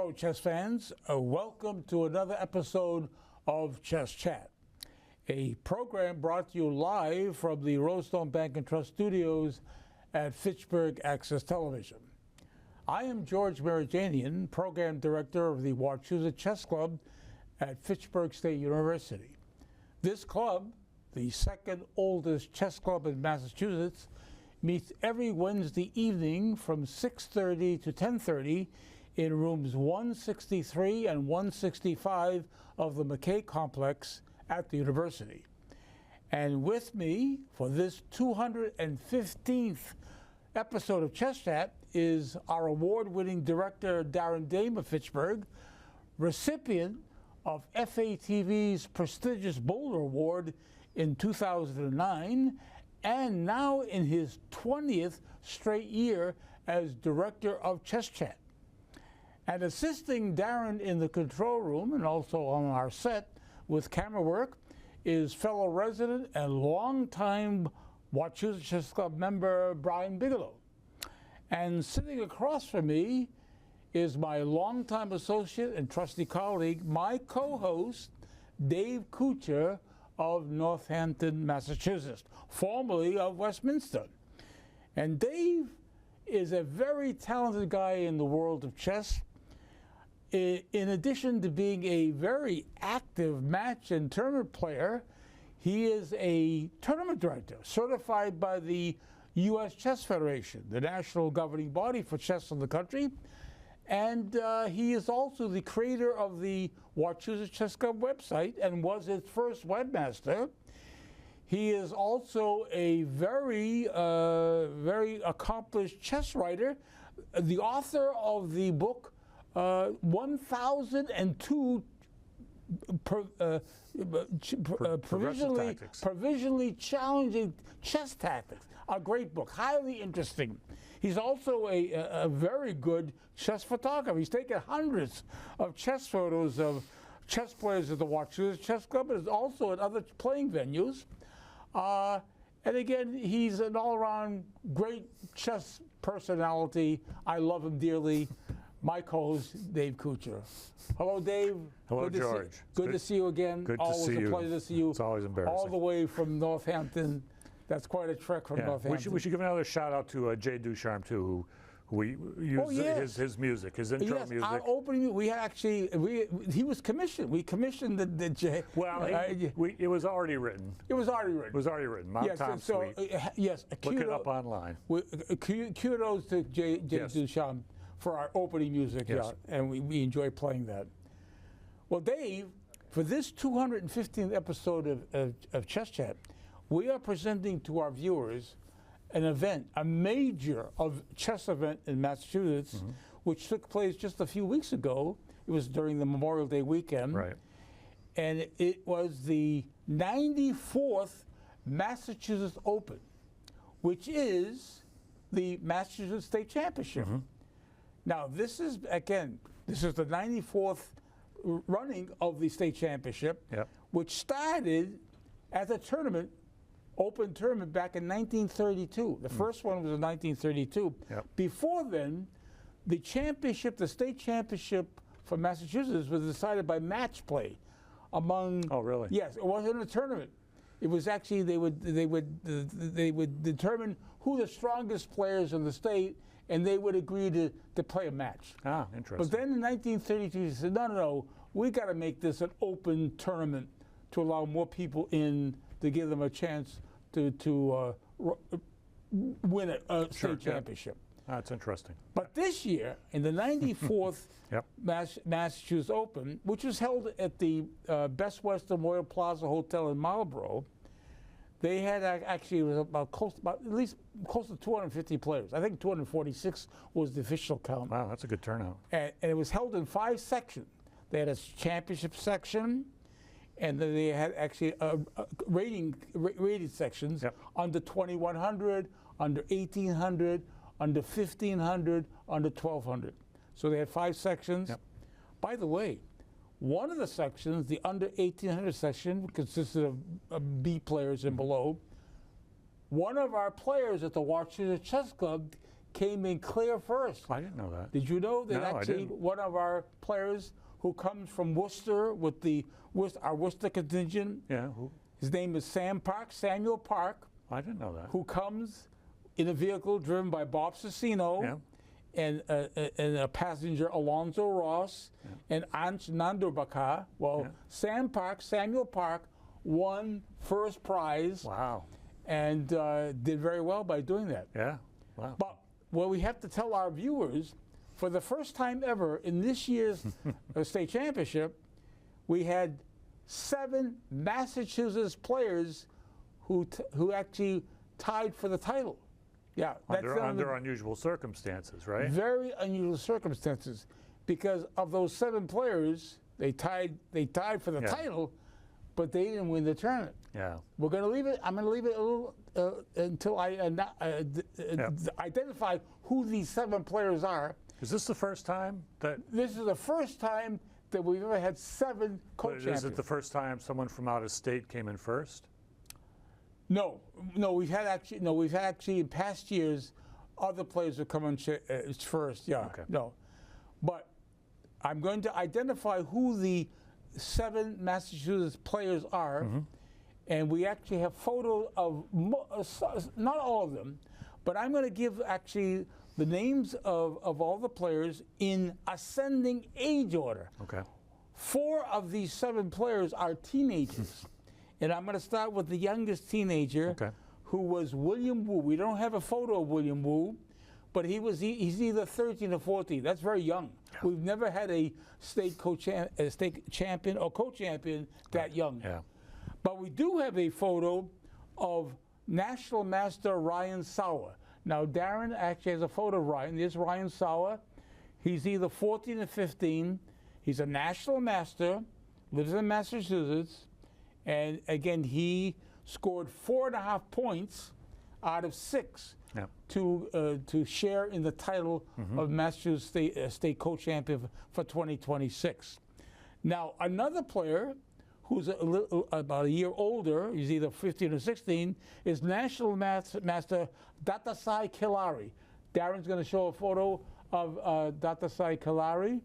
Hello, chess fans. Welcome to another episode of Chess Chat, a program brought to you live from the Rosedale Bank and Trust Studios at Fitchburg Access Television. I am George Merijanian, Program Director of the Wachusett Chess Club at Fitchburg State University. This club, the second oldest chess club in Massachusetts, meets every Wednesday evening from 6:30 to 10:30 in rooms 163 and 165 of the McKay Complex at the university. And with me for this 215th episode of Chess Chat is our award-winning director, Darren Dame of Fitchburg, recipient of FATV's prestigious Boulder Award in 2009, and now in his 20th straight year as director of Chess Chat. And assisting Darren in the control room and also on our set with camera work is fellow resident and longtime Wachusett Chess Club member Brian Bigelow. And sitting across from me is my longtime associate and trusty colleague, my co-host, Dave Kuchar of Northampton, Massachusetts, formerly of Westminster. And Dave is a very talented guy in the world of chess. In addition to being a very active match and tournament player, he is a tournament director certified by the U.S. Chess Federation, the national governing body for chess in the country. And he is also the creator of the Wachusett Chess Club website and was its first webmaster. He is also a very accomplished chess writer, the author of the book 1002 provisionally challenging chess tactics. A great book, highly interesting. He's also a very good chess photographer. He's taken hundreds of chess photos of chess players at the Wachusett Chess Club, but is also at other playing venues. And again, he's an all-around great chess personality. I love him dearly. My co-host, Dave Kuchar. Hello, Dave. Hello, George. Good to see you again. Good to always see you. Always a pleasure to see you. It's always embarrassing. All the way from Northampton. That's quite a trek from Northampton. We should give another shout out to Jay Ducharme too, who we use his music, his intro music. Our opening, he was commissioned. We commissioned the Jay. Well, it was already written. It was already written. It was already written. Mount Tom Suite. Yes. Look it up online. Kudos to Jay Ducharme for our opening music, and we enjoy playing that. Well, Dave, for this 215th episode of Chess Chat, we are presenting to our viewers an event, a major chess event in Massachusetts, which took place just a few weeks ago. It was during the Memorial Day weekend. Right. And it was the 94th Massachusetts Open, which is the Massachusetts State Championship. Now, this is the 94th running of the state championship, which started as a open tournament back in 1932. The first one was in 1932. Before then, the state championship for Massachusetts was decided by match play among. Oh, really? Yes, it wasn't a tournament. It was actually they would determine who the strongest players in the state, and they would agree to play a match. Ah, interesting. But then in 1932, they said, no, we got to make this an open tournament to allow more people in, to give them a chance to win a state championship. That's interesting. But this year, in the 94th Massachusetts Open, which was held at the Best Western Royal Plaza Hotel in Marlborough, they had actually close to 250 players. I think 246 was the official count. Wow, that's a good turnout. And it was held in 5 sections. They had a championship section, and then they had actually rated sections under 2100, under 1800, under 1500, under 1200. So they had 5 sections. By the way, one of the sections, the under 1800 section, consisted of B players and below. One of our players at the Wachusett Chess Club came in clear first. I didn't know that. Did you know that No, I actually didn't. one of our players who comes from Worcester with our Worcester contingent, Yeah, his name is Samuel Park, I didn't know that. who comes in a vehicle driven by Bob Cicino, Yeah. and a passenger, Alonzo Ross, and Anch Nandurbaka. Well, Yeah. Samuel Park won first prize Wow. and did very well by doing that. Yeah. Wow. But what we have to tell our viewers, for the first time ever in this year's state championship, we had 7 Massachusetts players who actually tied for the title. Yeah, Under unusual circumstances, right? very unusual circumstances, because of those 7 players, they tied for the title, but they didn't win the tournament. Yeah. We're going to leave it. I'm going to leave it a little until I identify who these 7 players are. Is this the first time that? This is the first time that we've ever had 7 co-champions. Is it the first time someone from out of state came in first? No, we've had actually in past years, other players have come in first. Yeah, Okay. no, but I'm going to identify who the 7 Massachusetts players are, and we actually have photos of not all of them, but I'm going to give actually the names of all the players in ascending age order. Okay. 4 of these 7 players are teenagers. And I'm going to start with the youngest teenager, who was William Wu. We don't have a photo of William Wu, but he's either 13 or 14. That's very young. Yeah. We've never had a state champion or co-champion that young. Yeah. But we do have a photo of National Master Ryan Sauer. Now, Darren actually has a photo of Ryan. There's Ryan Sauer. He's either 14 or 15. He's a National Master, lives in Massachusetts. And again, he scored 4.5 points out of 6 to share in the title of Massachusetts State Co-Champion for 2026. Now, another player who's about a year older, he's either 15 or 16, is National Master Datasai Kilari. Darren's going to show a photo of Datasai Kilari,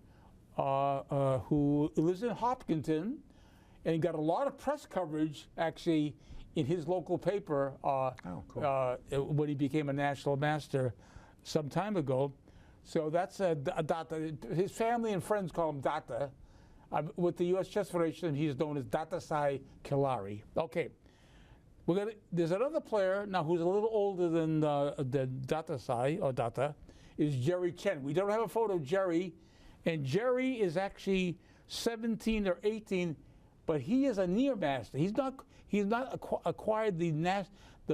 who lives in Hopkinton. And he got a lot of press coverage, actually, in his local paper when he became a national master some time ago. So that's Data. His family and friends call him Data. With the U.S. Chess Federation, he's known as Datasai Kilari. Okay. There's another player now who's a little older than Datasai, or Data, is Jerry Chen. We don't have a photo of Jerry, and Jerry is actually 17 or 18. But he is a near master. He's not acquired the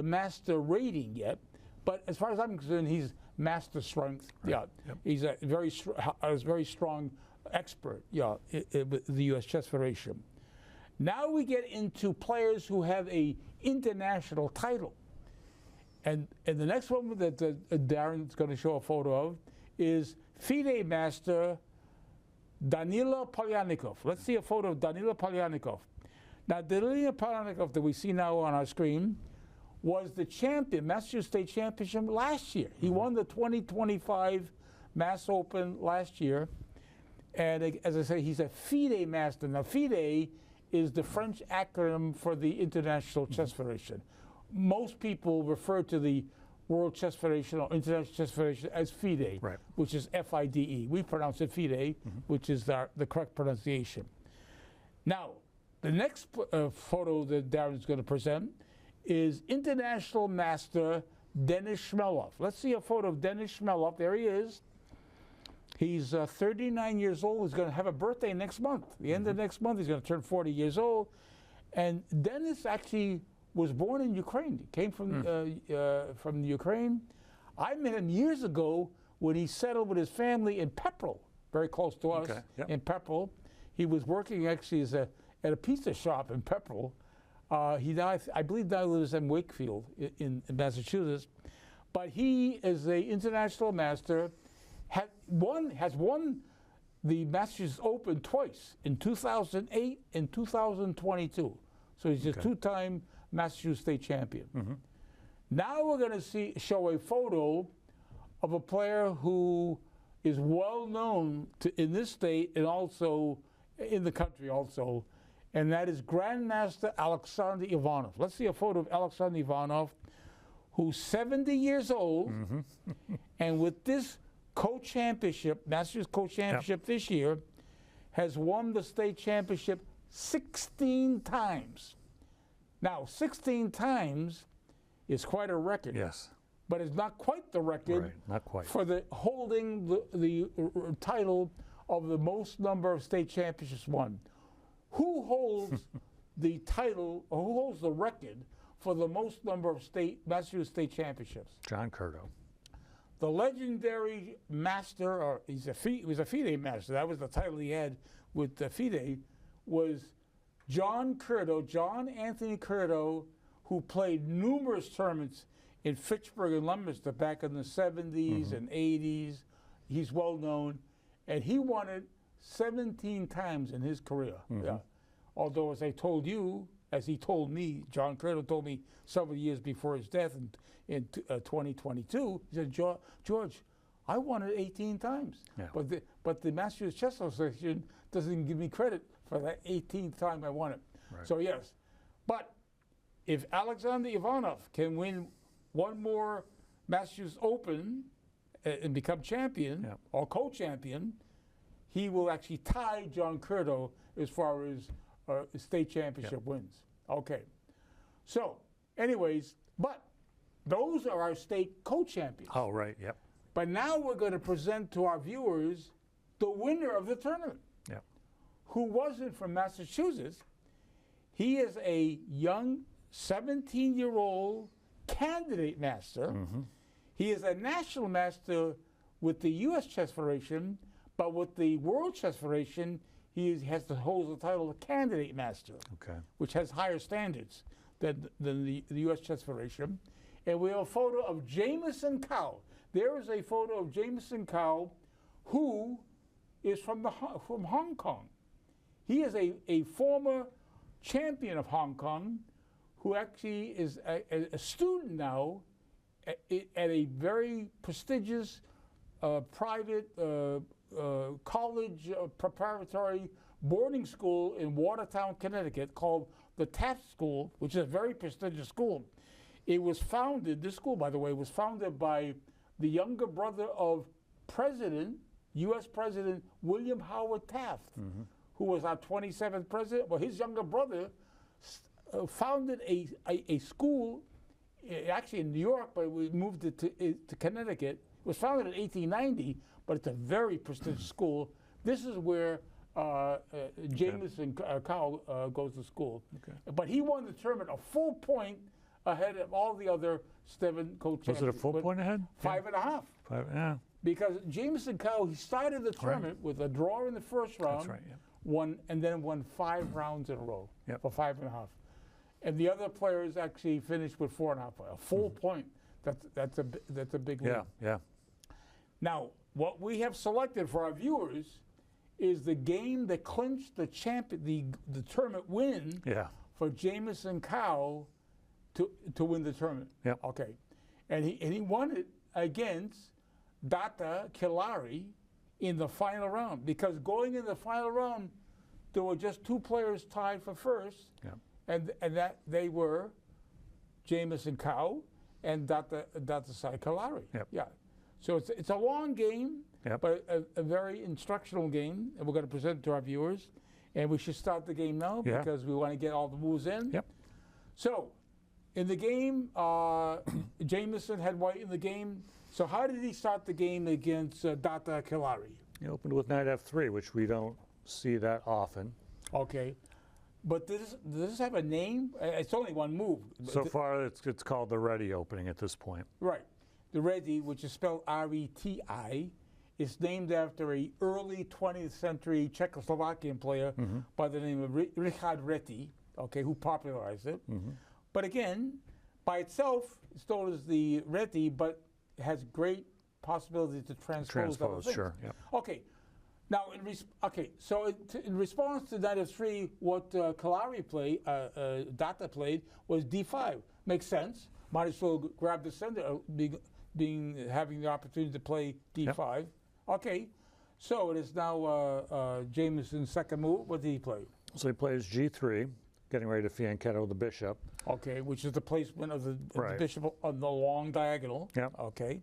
master rating yet. But as far as I'm concerned, he's master strength. Right. Yeah, yep. He's a very strong expert. Yeah, with the U.S. Chess Federation. Now we get into players who have a international title, and the next one that Darren's going to show a photo of is FIDE master Danila Polyanikov. Let's see a photo of Danila Polyanikov. Now, Danila Polyanikov that we see now on our screen was the champion, Massachusetts State Championship last year. He won the 2025 Mass Open last year. And as I say, he's a FIDE master. Now, FIDE is the French acronym for the International Chess Federation. Most people refer to the World Chess Federation or International Chess Federation as FIDE, which is F-I-D-E. We pronounce it FIDE, which is the correct pronunciation. Now, the next photo that Darren's going to present is International Master Denis Shmelov. Let's see a photo of Denis Shmelov. There he is. He's 39 years old. He's going to have a birthday next month. The end of next month, he's going to turn 40 years old. And Denis actually was born in Ukraine. He came from Ukraine. I met him years ago when he settled with his family in Pepperell, very close to us in Pepperell. He was working actually at a pizza shop in Pepperell. I believe now lives in Wakefield in Massachusetts. But he is an international master, has won the Massachusetts Open twice, in 2008 and 2022. So he's a two-time Massachusetts State Champion. Now we're going to show a photo of a player who is well known in this state and also in the country also, and that is Grandmaster Alexander Ivanov. Let's see a photo of Alexander Ivanov, who's 70 years old, and with this co-championship, Masters co-championship this year, has won the state championship 16 times. Now, 16 times is quite a record. Yes. But it's not quite the record not quite. for the holding the title of the most number of state championships won. Who holds the title, or who holds the record for the most number of Massachusetts state championships? John Curto. The legendary master, or he was a FIDE master, that was the title he had with the FIDE, was John Curto, John Anthony Curto, who played numerous tournaments in Fitchburg and Leominster back in the 70s and 80s. He's well known, and he won it 17 times in his career. Yeah. Although, as I told you, as he told me, John Curto told me several years before his death in 2022, he said, George, I won it 18 times. Yeah. But the Massachusetts Chess Association doesn't give me credit for that 18th time I won it. Right. So yes, but if Alexander Ivanov can win one more Massachusetts Open and become champion or co-champion, he will actually tie John Curto as far as state championship wins. Okay. So, anyways, but those are our state co-champions. Oh, right, yep. But now we're going to present to our viewers the winner of the tournament, who wasn't from Massachusetts. He is a young 17-year-old candidate master. He is a national master with the U.S. Chess Federation, but with the World Chess Federation, he holds the title of candidate master, which has higher standards than the U.S. Chess Federation. And we have a photo of Jamison Kao. There is a photo of Jamison Kao, who is from Hong Kong. He is a former champion of Hong Kong, who actually is a student now at a very prestigious private college preparatory boarding school in Watertown, Connecticut, called the Taft School, which is a very prestigious school. It was founded, this school, by the way, was founded by the younger brother of U.S. President William Howard Taft, who was our 27th president. Well, his younger brother founded a school, actually in New York, but we moved it to Connecticut. It was founded in 1890, but it's a very prestigious school. This is where Jamison Kao goes to school. But he won the tournament a full point ahead of all the other 7 co-champions. Was it a full point ahead? 5.5. Yeah. Because Jamison Kao, he started the tournament with a draw in the first round, and then won 5 rounds in a row for 5.5. And the other players actually finished with 4.5. A full point. That's a big win. Yeah. Now, what we have selected for our viewers is the game that clinched the tournament win for Jamison Kao to win the tournament. Okay. And he won it against Data Kilari in the final round, because going in the final round, there were just 2 players tied for first, and that they were Jamison Kao and Data Kilari. So it's a long game, but a very instructional game, and we're going to present it to our viewers. And we should start the game now because we want to get all the moves in. So, in the game, Jamison had white in the game. So how did he start the game against Data Kilari? He opened with knight f3, which we don't see that often. Okay. But does this have a name? It's only one move. So far, it's called the Ready opening at this point. Right. The Ready, which is spelled R-E-T-I, is named after an early 20th century Czechoslovakian player by the name of Richard Reti, who popularized it. But again, by itself, it's known as the Reti, but has great possibility to transpose other things. Sure. Okay. Now, in response to knight f3, what Kilari played, Data played, was d5. Makes sense. Might as well grab the center, having the opportunity to play d5. Yep. Okay, so it is now Jameson's second move. What did he play? So he plays g3, getting ready to fianchetto the bishop. Okay, which is the placement of the Right. bishop on the long diagonal. Yep. Okay,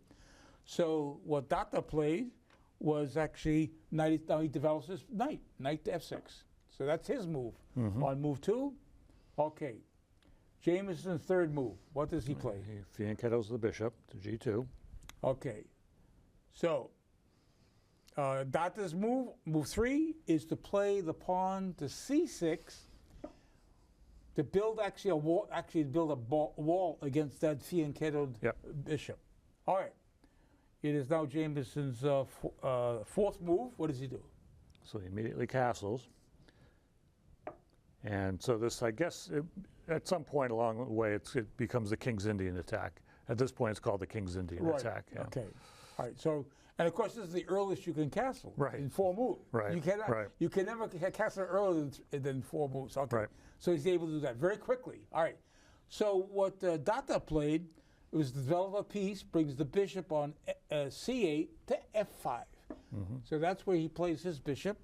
so what Data played was actually knight. Now he develops his knight to f6. So that's his move. On move 2, okay. Jameson's third move. What does he play? He fianchettos the bishop to g2. Okay, so Data's move 3, is to play the pawn to c6 to build actually a wall, wall against that fianchettoed bishop. All right, it is now Jameson's fourth move. What does he do? So he immediately castles. And so this, I guess, at some point along the way, it becomes the King's Indian attack. At this point, it's called the King's Indian attack. Yeah. Okay. All right. So, and of course, this is the earliest you can castle. Right. In 4 moves. Right. You cannot. Right. You can never castle earlier than 4 moves. Okay. Right. So he's able to do that very quickly. All right. So what Data played was to develop a piece, brings the bishop on c8 to f5. So that's where he plays his bishop.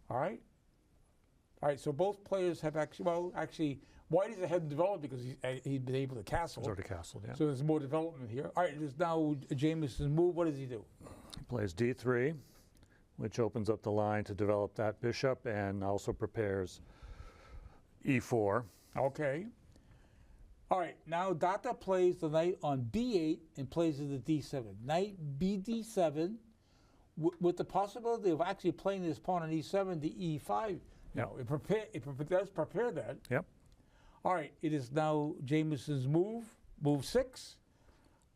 All right. All right, so both players have actually, White is ahead in development because he'd been able to castle. He's already castled, yeah. So there's more development here. All right, there's now Jameson's move. What does he do? He plays d3, which opens up the line to develop that bishop and also prepares e4. Okay. All right, now Data plays the knight on b8 and plays it to d7. Knight bd7 with the possibility of actually playing this pawn on e7 to e5. No, it does prepare that. Yep. All right, it is now Jameson's move 6.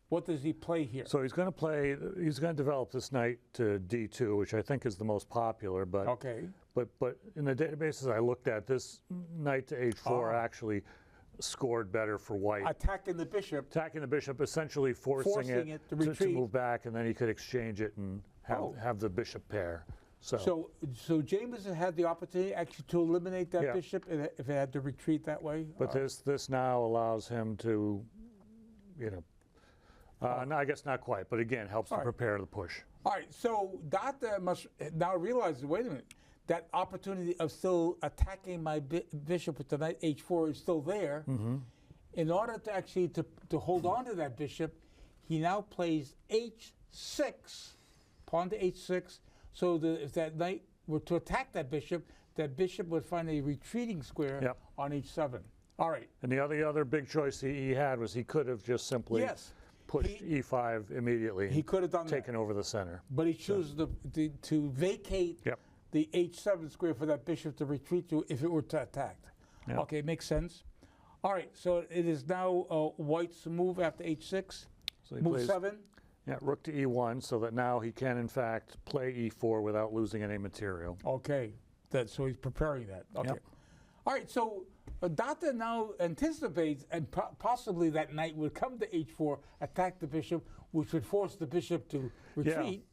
What does he play here? So he's going to develop this knight to d2, which I think is the most popular. But okay. But in the databases I looked at, this knight to h4 actually scored better for White. Attacking the bishop. Attacking the bishop, essentially forcing it to move back, and then he could exchange it and have the bishop pair. So Jameson had the opportunity actually to eliminate that bishop if it had to retreat that way. But this now allows him to, I guess not quite, but again helps to prepare the push. All right. So Data must now realize, wait a minute, that opportunity of still attacking my bishop with the knight h4 is still there. In order to actually to hold on to that bishop, he now plays h6, pawn to h6. So if that knight were to attack that bishop would find a retreating square on h7. All right. And the other big choice he had was he could have just simply pushed e5 immediately. He could have done taken over the center. But he chose to vacate the h7 square for that bishop to retreat to if it were to attack. Okay, makes sense. All right, so it is now White's move after h6. So he move plays 7. Yeah, rook to e1, so that now he can, in fact, play e4 without losing any material. Okay, so he's preparing that. Okay. Yep. All right, so Data now anticipates, and possibly that knight would come to h4, attack the bishop, which would force the bishop to retreat.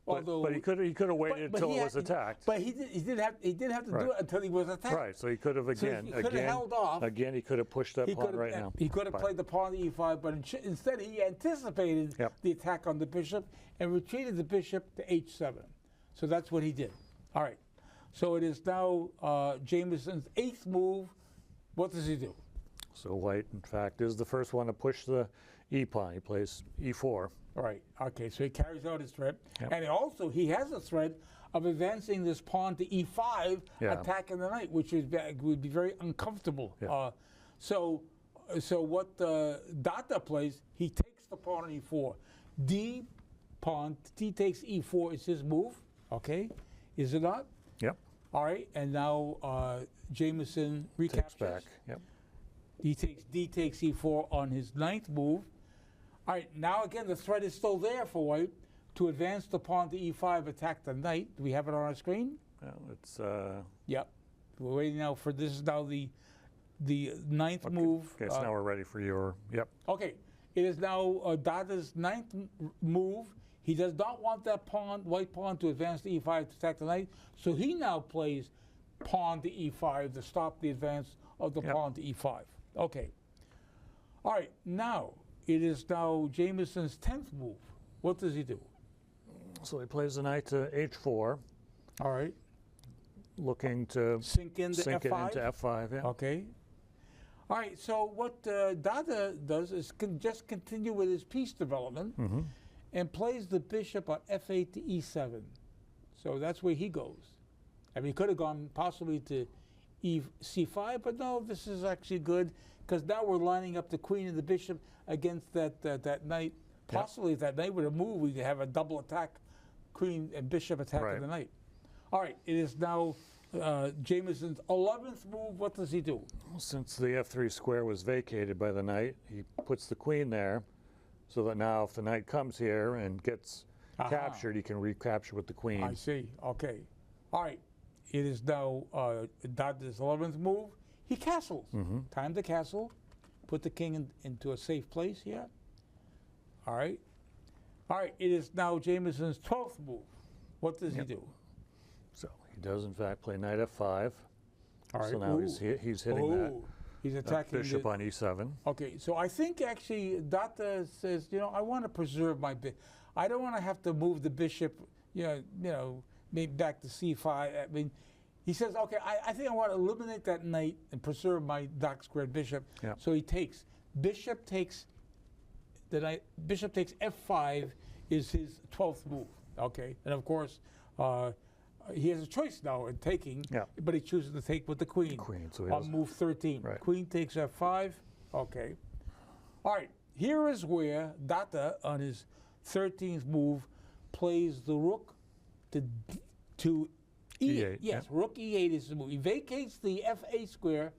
But he could have waited until it was attacked. But he didn't have to do it until he was attacked. Right. So he could have again held off. Again, he could have pushed that pawn right now. He could have played the pawn to e5, but instead he anticipated the attack on the bishop and retreated the bishop to h7. So that's what he did. All right. So it is now Jameson's 8th move. What does he do? So White, in fact, is the first one to push the e pawn. He plays e4. All right. Okay. So he carries out his threat, and also he has a threat of advancing this pawn to e5, attacking the knight, which would be very uncomfortable. So what Data plays, he takes the pawn on e4. D takes e4 is his move. Okay, is it not? Yep. All right. And now Jameson recaptures. Takes back. Yep. D takes e4 on his 9th move. All right, now again, the threat is still there for White to advance the pawn to e5, attack the knight. Do we have it on our screen? Well, it's... Yep. We're waiting now for, this is now the 9th move. Okay, so now we're ready for your, Okay, it is now Dada's 9th move. He does not want that white pawn to advance to e5 to attack the knight, so he now plays pawn to e5 to stop the advance of the pawn to e5. Okay. All right, now, it is now Jameson's 10th move. What does he do? So he plays the knight to h4, All right. looking to Sink into sink it F5? into f5. Yeah. Okay. All right, so what Dada does is just continue with his piece development Mm-hmm. and plays the bishop on f8 to e7. So that's where he goes. I mean, he could have gone possibly to c5, but no, this is actually good because now we're lining up the queen and the bishop against that knight. Yep. Possibly if that knight were to move, we could have a double attack, queen and bishop attacking Right. the knight. All right, it is now Jameson's 11th move. What does he do? Since the f3 square was vacated by the knight, he puts the queen there, so that now if the knight comes here and gets Aha. captured, he can recapture with the queen. I see. Okay. All right. It is now Dada's 11th move. He castles. Mm-hmm. Time to castle. Put the king into a safe place here. All right. All right. It is now Jameson's 12th move. What does he do? So he does, in fact, play knight f5. All right. So now he's hitting He's that attacking bishop on e7. Okay, so I think actually Dada says, you know, I want to preserve my bit. I don't want to have to move the bishop, maybe back to c5. I mean, he says, okay, I think I want to eliminate that knight and preserve my dark squared bishop. Yep. So he takes bishop takes the knight. Bishop takes f5 is his 12th move. Okay, and of course. He has a choice now in taking, Yeah. but he chooses to take with the queen. Queen, so he on does- move 13. Right. Queen takes f5. Okay. All right. Here is where Dada, on his 13th move, plays the rook to e8. E8, Yes, yeah. rook e8 is the move. He vacates the f8 square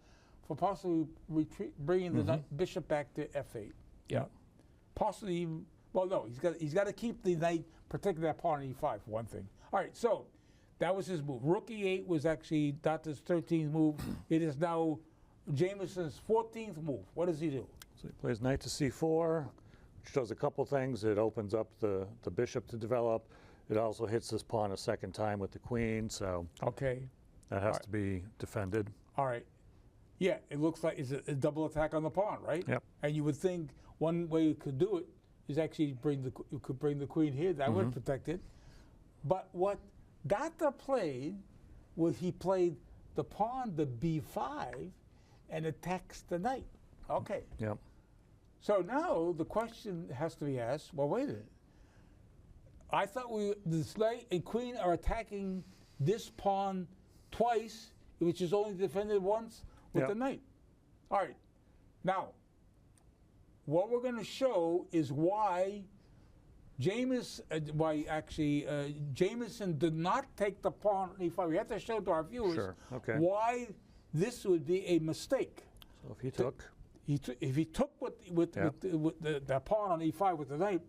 for possibly bringing the bishop back to f8. Yeah. Possibly even, well, no, he's got to keep the knight, protect that pawn on e5 for one thing. All right, so that was his move. Rook e8 was actually Dada's 13th move. It is now Jameson's 14th move. What does he do? So he plays knight to c4, which does a couple things. It opens up the bishop to develop. It also hits this pawn a second time with the queen, so Okay. that has to be defended. All right. Yeah, it looks like it's a double attack on the pawn, right? Yep. And you would think one way you could do it is actually you could bring the queen here. That would protect it. But what Dada played was he played the pawn to b5 and attacks the knight. Okay. Yep. So now the question has to be asked, well, wait a minute. I thought this knight and queen are attacking this pawn twice, which is only defended once with Yep. the knight. All right. Now, what we're going to show is why Jameson did not take the pawn on e5. We have to show to our viewers Sure, okay. why this would be a mistake. So if he took, If he took with the pawn on e5 with the knight,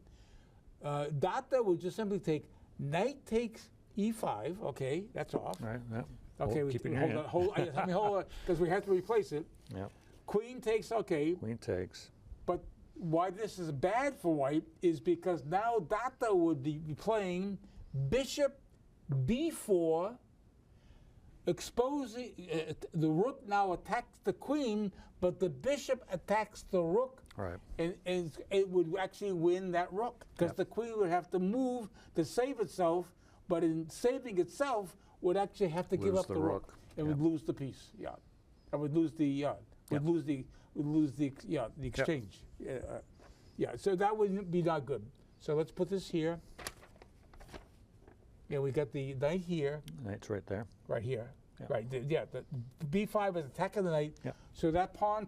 Dada would just simply take knight takes e5. Okay, that's off. right, yeah. Okay, Keep it in your hold hand. on, hold on, because we have to replace it. Yep. Queen takes. Okay, Queen takes. but why this is bad for white is because now Dada would be playing bishop b4, exposing the rook now attacks the queen, but the bishop attacks the rook, Right. and it would actually win that rook because Yep. the queen would have to move to save itself, but in saving itself would actually have to give Lose up the the rook rook. and Yep. would lose the piece. Yeah, and would lose the Yep. would lose the exchange. Yeah, so that would be not good. So let's put this here. Yeah, we got the knight here, Knight's right there. right here. Yeah. Right, the b5 is attacking the knight. Yeah. So that pawn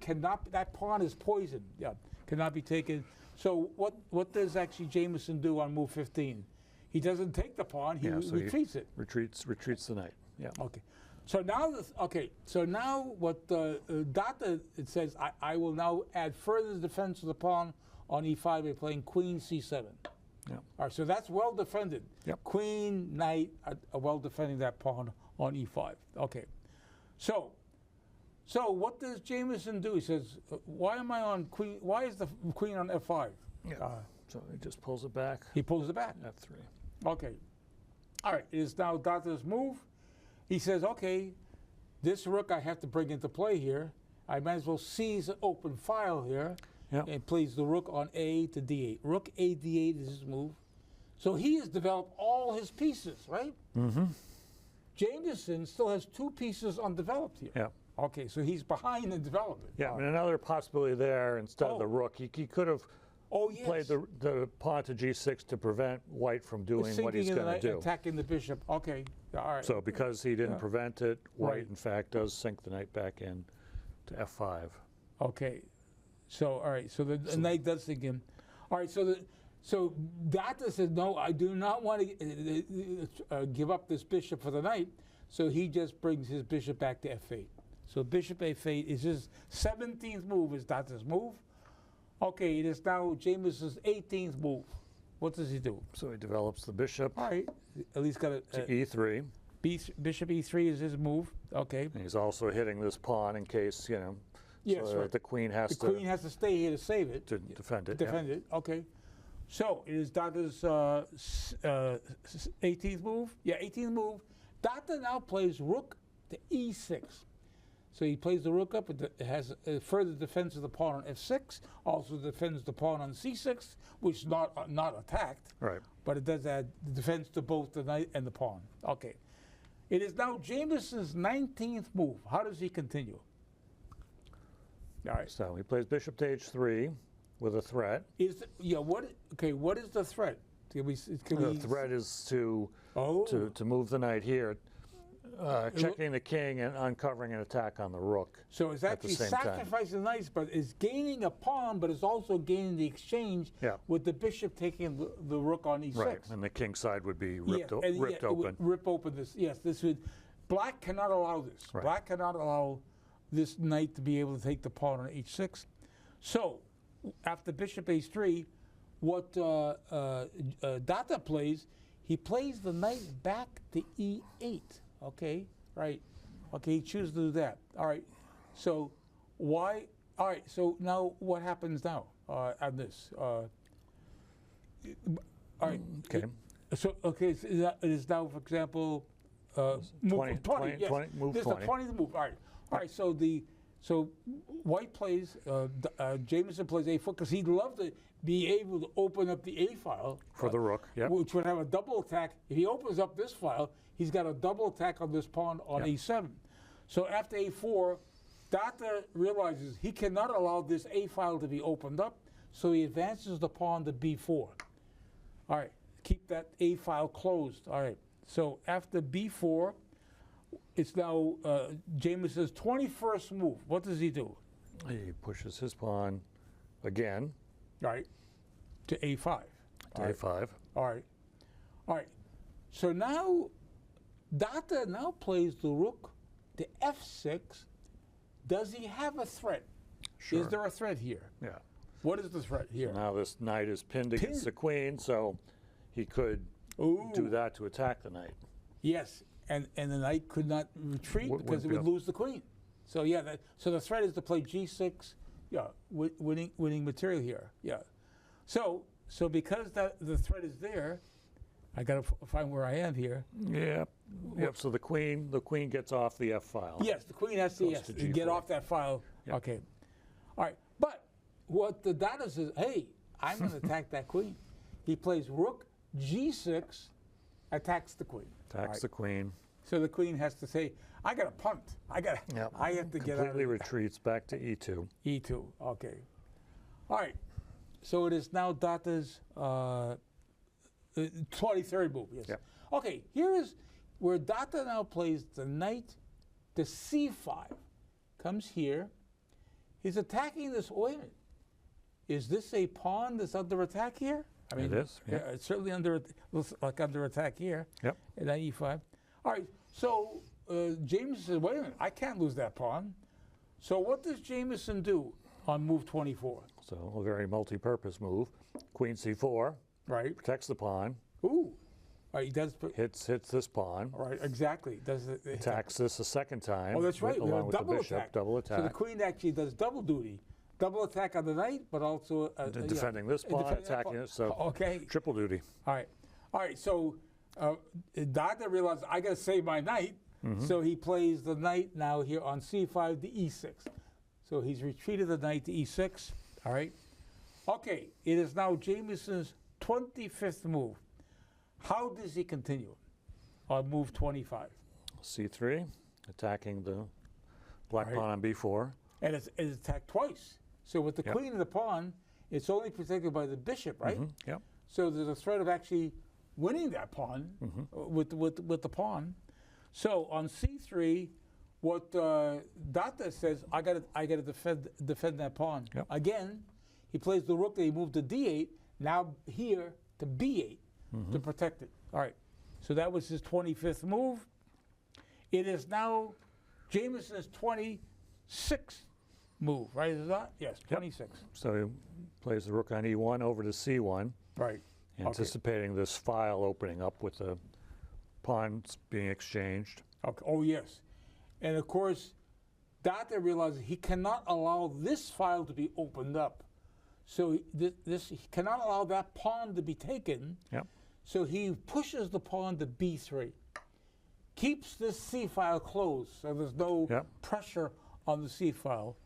is poisoned. Yeah, cannot be taken. So what does actually Jameson do on move 15? He doesn't take the pawn, he Yeah, so he retreats it. Retreats the knight. Yeah. Okay. So now what Dada, it says, I will now add further defense to the pawn on e5 by playing queen c7. Yeah. All right, so that's well defended. Yep. Queen, knight are well defending that pawn on e5. Okay. So what does Jameson do? He says, why am I on queen? Why is the queen on f5? Yeah. So he just pulls it back. He pulls it back. F3. Okay. All right, it is now Dada's move. He says, okay, this rook I have to bring into play here. I might as well seize an open file here Yep. and plays the rook on A to D8. Rook A D8 is his move. So he has developed all his pieces, right? Mm-hmm. Jameson still has 2 pieces undeveloped here. Yeah. Okay, so he's behind in development. Yeah, and another possibility there, instead of the rook, he could have Oh, yes. played the pawn to G6 to prevent white from doing what Sinking he's in the going to knight, do. attacking the bishop. Okay, all right. So because he didn't prevent it, white, Right. in fact, does sink the knight back in to F5. Okay, so all right, so the knight does sink in. All right, so Data says no, I do not want to give up this bishop for the knight. So he just brings his bishop back to F8. So bishop F8 is his 17th move. Is Data's move? Okay, it is now Jameson's 18th move. What does he do? So he develops the bishop All right, at least got to E3. Bishop E3 is his move. Okay. And he's also hitting this pawn in case, Yes, so that right. the queen has The queen has to stay here to save it. to defend it. yeah. Defend it. Okay. So it is Data's 18th move. Yeah, 18th move. Data now plays rook to E6. So he plays the rook up. It has further defense of the pawn on F6. Also defends the pawn on C6, which is not attacked. Right. But it does add defense to both the knight and the pawn. Okay. It is now Jameson's 19th move. How does he continue? All right. So he plays bishop to H3 with a threat. What is the threat? The threat is to move the knight here, checking the king and uncovering an attack on the rook. So it's at the actually same time. sacrificing knights, but it's gaining a pawn, but it's also gaining the exchange with the bishop taking the rook on E6. Right, and the king side would be ripped, Yes, and ripped it would open. rip open this. Yes, this would. Black cannot allow this. Right. Black cannot allow this knight to be able to take the pawn on H6. So after bishop H3, what Data plays, he plays the knight back to E8. Okay, right. Okay, he chooses to do that. All right. So why? All right. So now what happens now on this? All right. Okay. So it is now, for example, move 20. Yes. Move This 20. is the 20th move. All right. All right. So White plays. Jameson plays A4 because he'd love to be able to open up the A file For the rook, yep. which would have a double attack. If he opens up this file, he's got a double attack on this pawn on A7. So after A4, Data realizes he cannot allow this A file to be opened up, so he advances the pawn to B4. All right, keep that A file closed. All right, so after B4, it's now Jameson's 21st move. What does he do? He pushes his pawn again All right, to A5. to A5. All right. All right. So now, Data now plays the rook to F6. Does he have a threat? Sure. Is there a threat here? Yeah. What is the threat here? Now this knight is pinned against the queen, so he could do that to attack the knight. Yes, and the knight could not retreat because it would lose the queen. So yeah, so the threat is to play G6. Yeah, winning material here. Yeah. So because the threat is there, I got to find where I am here. Yep. Yep. So the queen gets off the F file. Yes, the queen has to, to get G4. off that file. Yep. Okay. All right. But what the Data says, hey, I'm going to attack that queen. He plays rook G6, attacks the queen. Attacks the queen. So the queen has to say, I got to punt. I have to get out of Completely it. retreats back to E2. E2. Okay. All right. So it is now Data's 23rd move. Yes. Yep. Okay. Here is where Data now plays the knight to C5. Comes here. He's attacking this. Wait a minute. Is this a pawn that's under attack here? I mean, It is, yeah. It's certainly looks like under attack here. Yep. At knight E5. All right. So Jameson says, wait a minute. I can't lose that pawn. So what does Jameson do on move 24? So a very multi-purpose move. Queen C4 Right. protects the pawn. Ooh. All right, he does. Hits this pawn. All right, exactly. Does it, Attacks this a second time. Oh, that's right. Along with the double bishop. attack. Double So the attack. queen actually does double duty. Double attack on the knight, but also Defending this pawn, defending that attacking pawn. it. So Okay. triple duty. All right. All right. So Dada realized I got to save my knight, so he plays the knight now here on C5 to E6. So he's retreated the knight to E6. All right. Okay, it is now Jamison's 25th move. How does he continue on move 25? C3, attacking the black Right. pawn on B4. And it's attacked twice. So with the Yep. queen and the pawn, it's only protected by the bishop, right? Yep. So there's a threat of actually winning that pawn with the pawn. So on C3, what Data says, I got to defend that pawn. Yep. Again, he plays the rook. He moved to D8. Now here to B8 to protect it. All right. So that was his 25th move. It is now Jamison's 26th move, right? Is that? Yes, 26. So he plays the rook on E1 over to C1, Right. anticipating this file opening up with the pawns being exchanged. Okay. Oh, yes. And of course, Data realizes he cannot allow this file to be opened up. So he cannot allow that pawn to be taken. Yep. So he pushes the pawn to B3. Keeps this C file closed, so there's no Yep. pressure on the C file.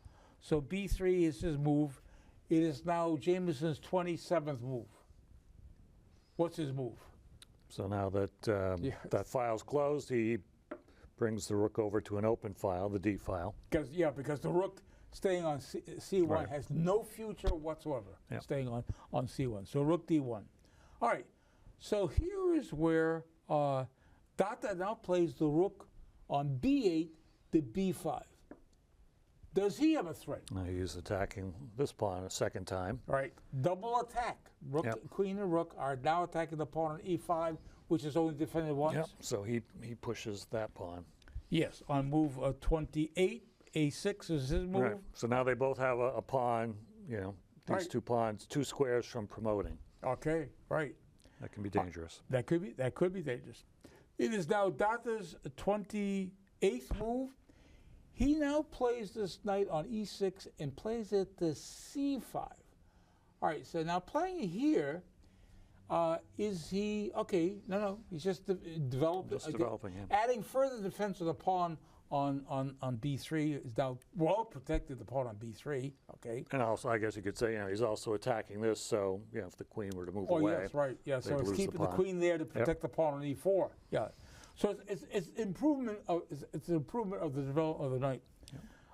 So B3 is his move. It is now Jamison's 27th move. What's his move? So now that Yes. that file's closed, he brings the rook over to an open file, the D file. Because the rook staying on C1 Right. has no future whatsoever. Yep. Staying on C1. So rook D1. All right. So here is where Data now plays the rook on B8 to B5. Does he have a threat? Now he's attacking this pawn a second time. Right. Double attack. Rook, Yep. Queen and rook are now attacking the pawn on E5, which is only defended once. Yep. So he pushes that pawn. Yes. On move 28, A6 is his move. Right. So now they both have a pawn, these Right. two pawns, two squares from promoting. Okay. Right. That can be dangerous. That could be dangerous. It is now Data's 28th move. He now plays this knight on E6 and plays it to C5. All right, so now playing it here, is he, okay, no, he's just developing. Just developing him. Adding further defense of the pawn on B3 is now well protected, the pawn on B3, okay. And also, I guess you could say, he's also attacking this, so, if the queen were to move Oh, away. yes, right, yeah, so they'd it's lose the keeping the pawn. queen there to protect the pawn on E4, yeah. So it's improvement of it's an improvement of the development of the knight.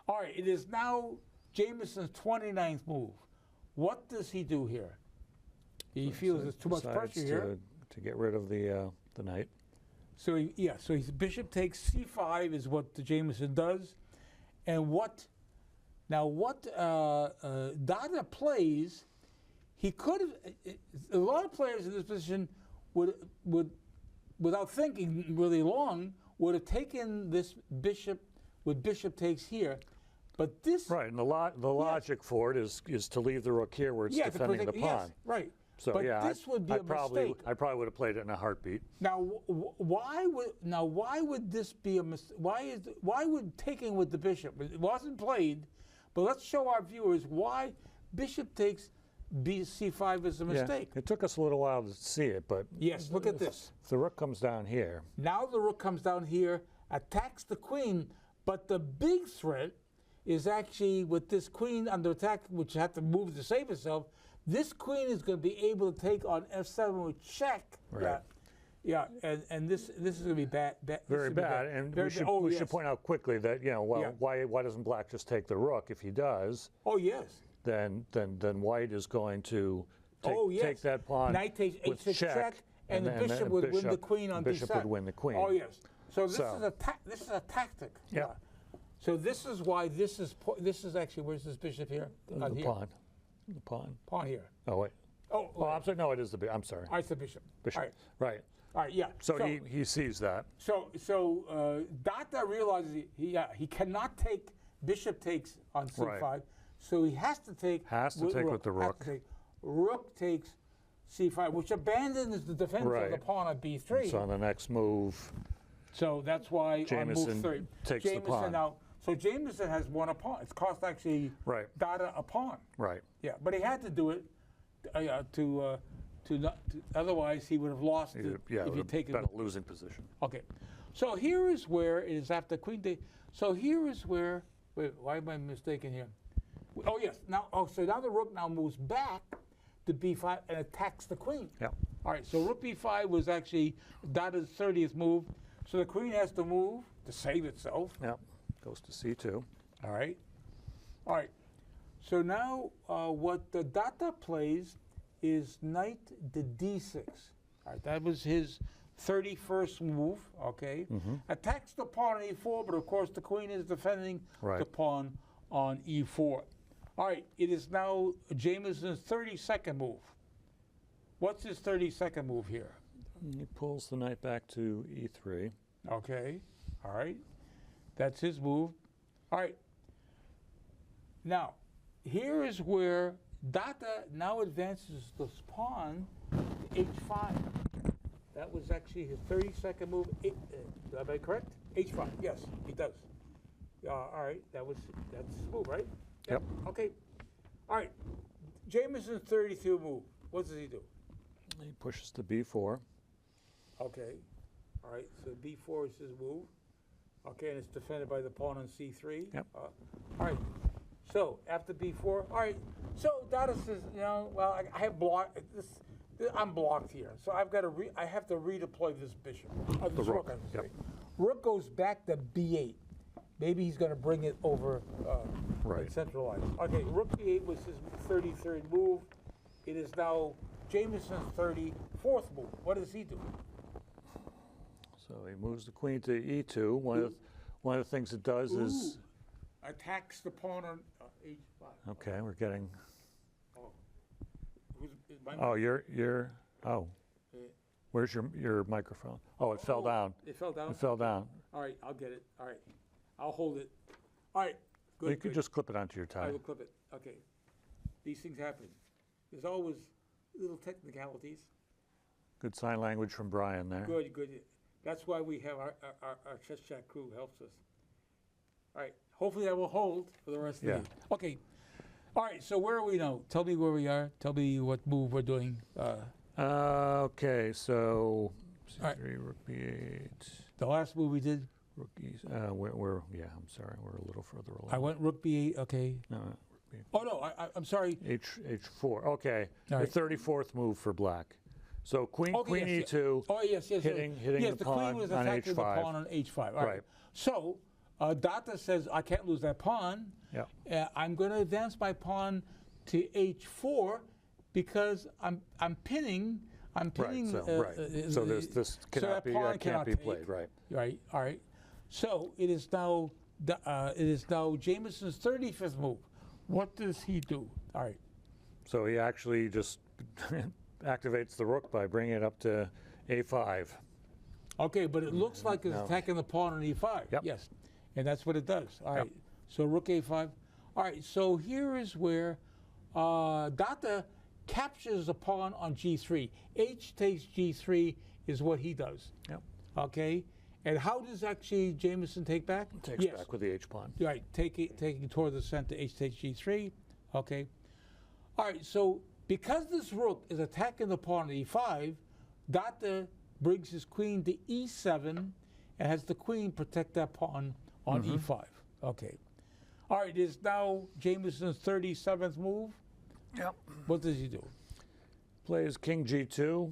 All right, it is now Jamison's 29th move. What does he do here? He feels there's too much Decides pressure here. to get rid of the knight. So his bishop takes C5 is what the Jamison does, and what Data plays, he could have. A lot of players in this position would without thinking really long would have taken this bishop with bishop takes here, but this Right, and the logic for it is to leave the rook here where it's yeah, to defending the protect- pawn. yes, right. So but yeah, this would be a mistake. I probably would have played it in a heartbeat. Now, why would this be a mistake? Why would taking with the bishop? It wasn't played, but let's show our viewers why bishop takes C5 is a mistake. Yeah, it took us a little while to see it, but Yes, look at this. if the rook comes down here, Now the rook comes down here, attacks the queen, but the big threat is actually with this queen under attack, which had to move to save itself. This queen is going to be able to take on F7 with check. Right. Yeah, and this is going to be bad. very bad. And Very we should bad. Oh, we yes. should point out quickly that Yeah. why doesn't Black just take the rook? If he does, Oh yes. then White is going to Oh yes. take that pawn Knight takes with H6 check, and the then bishop would win the queen on bishop D7. would win the queen. Oh yes. So this So- is a tactic. Yeah. So this is why this is actually where's this bishop here? The Here. pawn. The pawn. Pawn here. Oh wait. Oh, Oh, I'm sorry. No, it is the bishop. I'm sorry. all right, it's the bishop. Bishop. All right. Right. All right, yeah. So he sees that. So Data realizes he cannot take bishop takes on C5, Right. so he has to take with the rook. Rook takes C5, which abandons the defense of the Right. pawn on B3. So on the next move, So that's why on move Jamison 3, takes the pawn. now. So Jamison has won a pawn. It's cost actually Right. Data a pawn. right. Yeah, but he had to do it otherwise he would have lost it Yeah, if it he'd would taken been a losing position. Okay, so here is where it is after queen day. So here is where, wait, why am I mistaken here? Oh yes. Now, so now the rook now moves back to b5 and attacks the queen. Yep. All right. So rook b5 was actually Dada's 30th move. So the queen has to move to save itself. Yep. Goes to c2. All right. All right. So now what the Dada plays is knight to d6. All right. That was his 31st move. Okay. Attacks the pawn on e4, but of course the queen is defending Right. the pawn on e4. All right. It is now Jamison's 32nd move. What's his 32nd move here? He pulls the knight back to e3. Okay. All right. That's his move. All right. Now, here is where Dada now advances this pawn to h5. That was actually his 32nd move. Am I correct? h5. Yes, he does. All right. That's his move, right? Yep. Okay. All right. Jamison's 32 move. What does he do? He pushes to b4. Okay. All right. So b4 is his move. Okay, and it's defended by the pawn on c3. Yep. All right. So after b4, all right. So Dada says, well, I have blocked this. I'm blocked here, so I've got to. I have to redeploy this bishop. This rook, I should yep. say. Rook goes back to b8. Maybe he's going to bring it over Right. and centralize. Okay, rook b8 was his 33rd move. It is now Jamison's 34th move. What does he do? So he moves the queen to e2. One of the things it does is, Attacks the pawn on h5. okay, we're getting, Oh, is my oh, where's your microphone? Oh, it fell down. It fell down? It fell down. All right, I'll get it. All right. I'll hold it. All right. Good. You could good. just clip it onto your tie. I will clip it. Okay. These things happen. There's always little technicalities. Good sign language from Brian there. Good, good. That's why we have our Chess Chat crew helps us. All right. Hopefully that will hold for the rest of the day. Okay. All right. So where are we now? Tell me where we are. Tell me what move we're doing. Okay, so All right. c3, rook b8, The last move we did, rook e. Yeah, I'm sorry, we're a little further along. I went rook b8. Okay. No, rook b8. Oh no, I'm sorry. H4. Okay, All the right. 34th move for black. So queen Okay, yes, e2. Oh yes, hitting yes, the queen pawn was on attacking the h5. pawn on h5. All right. Right. So Dada says I can't lose that pawn. Yeah. I'm going to advance my pawn to h4 because I'm pinning. I'm pinning. Right. So this cannot be pawn can't be take. played. Right. Right. All right. So it is now Jamison's 35th move. What does he do? All right. So he actually just activates the rook by bringing it up to a5. Okay, but it looks like it's No. attacking the pawn on e5. Yep. Yes, and that's what it does. All Yep. right, so rook a5. All right, so here is where Dada captures the pawn on g3. H takes g3 is what he does. Yep. Okay, and how does actually Jamison take back? Takes back with the h pawn. Right, taking toward the center, h takes g3. Okay. All right, so because this rook is attacking the pawn on e5, Dada brings his queen to e7 and has the queen protect that pawn on e5. Okay. All right, it is now Jamison's 37th move. Yep. What does he do? Plays king g2.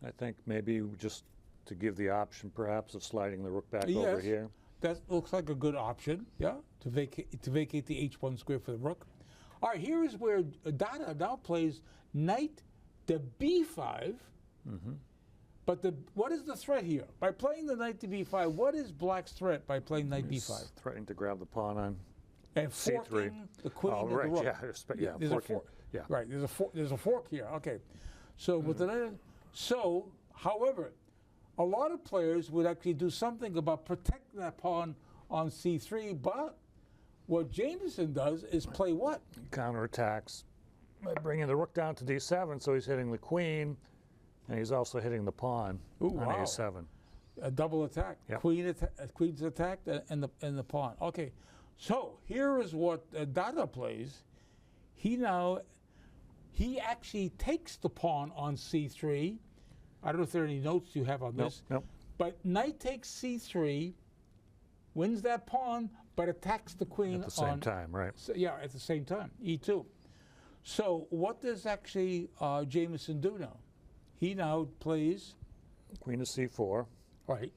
I think maybe just to give the option perhaps of sliding the rook back over Yes. here. That looks like a good option, yeah, to vacate the h1 square for the rook. All right, here is where Dada now plays knight to b5. But what is the threat here? By playing the knight to b5, what is black's threat by playing knight He's b5? threatening to grab the pawn on And c3. forking the queen Oh, and right, the rook. yeah, There's a forking, fork. yeah. Right, there's a fork here. Okay. So with the knight, however, a lot of players would actually do something about protecting that pawn on c3, but what Jamison does is play what? Counterattacks by bringing the rook down to d7, so he's hitting the queen, and he's also hitting the pawn Ooh, on wow. a7. A double attack. Yep. Queen's attacked and the pawn. Okay, so here is what Dada plays. He actually takes the pawn on c3. I don't know if there are any notes you have on this. Nope. But knight takes c3 wins that pawn, but attacks the queen At the same time, right? So, yeah, at the same time, e2. So what does actually Jameson do now? He now plays, Queen to c4, right,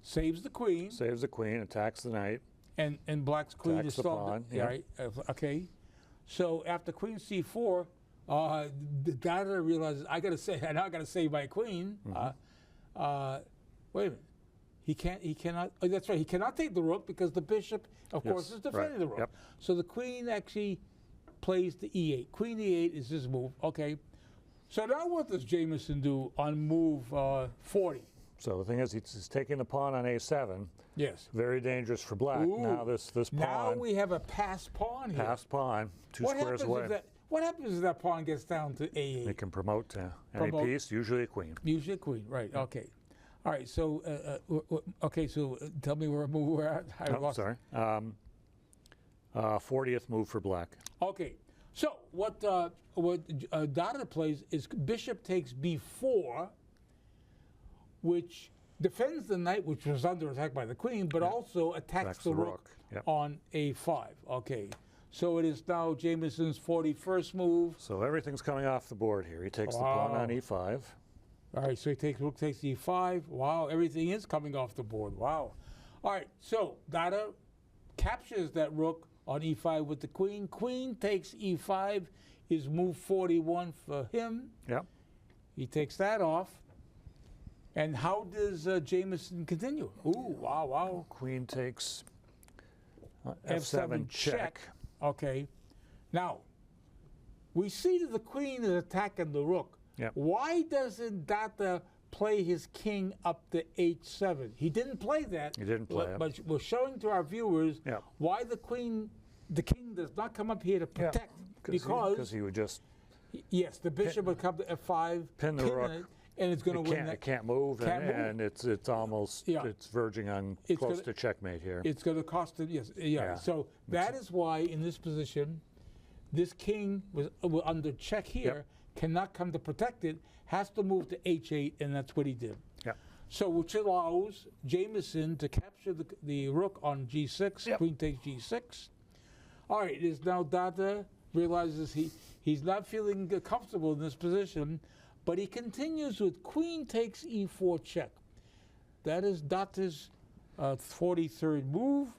saves the queen, saves the queen, attacks the knight. and black's queen Attacks is the still pawn, yeah. right. Okay, so after queen c4, the Dada realizes I got to save my queen. Mm-hmm. Wait a minute, he cannot. Oh, that's right. He cannot take the rook because the bishop, of Yes, course, is defending right, the rook. yep. So the queen actually plays the e8. Queen e8 is his move. Okay, so now what does Jameson do on move 40? So the thing is, he's taking the pawn on a7. Yes. Very dangerous for black. Ooh. Now this pawn, Now we have a passed pawn here. passed pawn, two What squares happens away. if that? What happens if that pawn gets down to They a8? can promote to any Promote. piece, usually a queen. Usually a queen, right? Okay. All right. So okay. So tell me where we're at. I Oh, lost. sorry. 40th move for black. Okay. So what Dada plays is bishop takes b4, which defends the knight, which was under attack by the queen, but also attacks Attacks the the rook rook, yep. on a5. Okay. So it is now Jameson's 41st move. So everything's coming off the board here. He takes the pawn on e5. All right, so he takes rook takes e5. Wow, everything is coming off the board. Wow. All right, so Dada captures that rook on e5 with the queen. Queen takes e5 is move 41 for him. Yep. He takes that off. And how does Jameson continue? Ooh, wow, wow. Queen takes F7 check. Okay. Now, we see that the queen is attacking the rook. Yep. Why doesn't Dada play his king up to h7? He didn't play that. He didn't play it. But we're showing to our viewers Yep. why the king does not come up here to protect. Because he would just Yes, the bishop would come to f5, Pin the rook. it, and it's going to win that. it can't move, Can't move. and it's almost Yeah. it's verging on It's close gonna- to checkmate here. It's going to cost him, yes, yeah. Yeah. So that is why in this position, this king was under check here, cannot come to protect it, has to move to h8, and that's what he did. Yeah. So which allows Jameson to capture the rook on g6, Yep. queen takes g6. All right, it is now Dada realizes he's not feeling comfortable in this position, but he continues with queen takes e4 check. That is Dada's 43rd move.